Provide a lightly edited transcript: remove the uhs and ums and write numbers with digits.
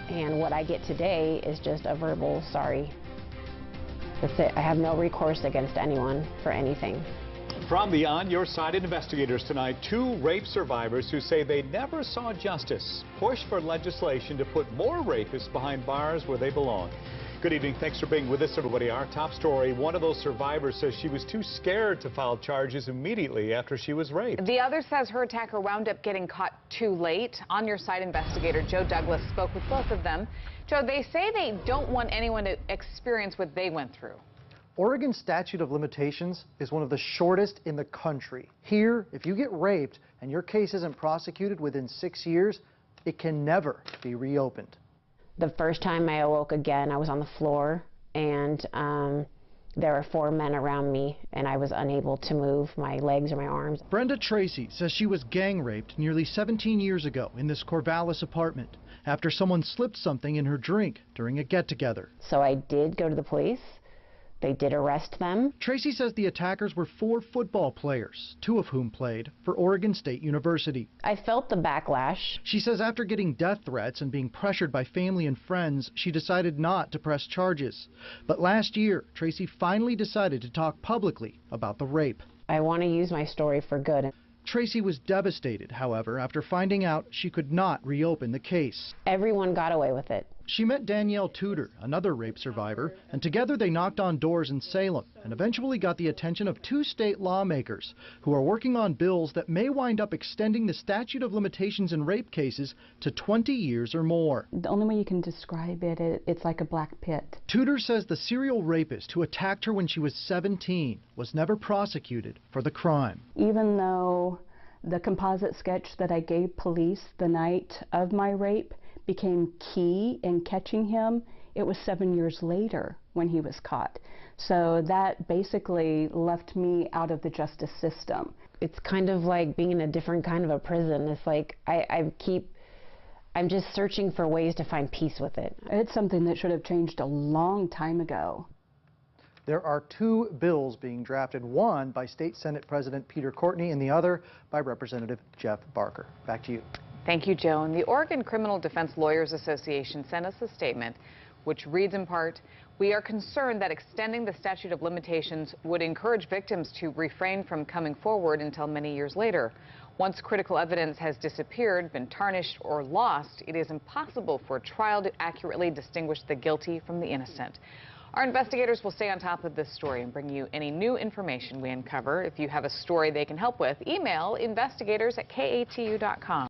And what I get today is just a verbal sorry. That's it. I have no recourse against anyone for anything. From the On Your Side investigators tonight, 2 rape survivors who say they never saw justice push for legislation to put more rapists behind bars where they belong. Good evening. Thanks for being with us, everybody. Our top story, one of those survivors says she was too scared to file charges immediately after she was raped. The other says her attacker wound up getting caught too late. On Your Side investigator Joe Douglas spoke with both of them. Joe, they say they don't want anyone to experience what they went through. Oregon's statute of limitations is one of the shortest in the country. Here, if you get raped and your case isn't prosecuted within 6 years, it can never be reopened. The first time I awoke again, I was on the floor, and there were 4 men around me, and I was unable to move my legs or my arms. Brenda Tracy says she was gang raped nearly 17 years ago in this Corvallis apartment after someone slipped something in her drink during a get-together. So I did go to the police. They did arrest them. Tracy says the attackers were 4 football players, 2 of whom played for Oregon State University. I felt the backlash. She says after getting death threats and being pressured by family and friends, she decided not to press charges. But last year, Tracy finally decided to talk publicly about the rape. I want to use my story for good. Tracy was devastated, however, after finding out she could not reopen the case. Everyone got away with it. She met Danielle Tudor, another rape survivor, and together they knocked on doors in Salem and eventually got the attention of 2 state lawmakers who are working on bills that may wind up extending the statute of limitations in rape cases to 20 years or more. The only way you can describe it, it's like a black pit. Tudor says the serial rapist who attacked her when she was 17 was never prosecuted for the crime. Even though the composite sketch that I gave police the night of my rape became key in catching him, it was 7 years later when he was caught. So that basically left me out of the justice system. It's kind of like being in a different kind of a prison. It's like I'm just searching for ways to find peace with it. It's something that should have changed a long time ago. There are 2 bills being drafted, one by State Senate President Peter Courtney and the other by Representative Jeff Barker. Back to you. Thank you, Joe. And the Oregon Criminal Defense Lawyers Association sent us a statement which reads in part, "We are concerned that extending the statute of limitations would encourage victims to refrain from coming forward until many years later. Once critical evidence has disappeared, been tarnished, or lost, it is impossible for a trial to accurately distinguish the guilty from the innocent." Our investigators will stay on top of this story and bring you any new information we uncover. If you have a story they can help with, email investigators@katu.com.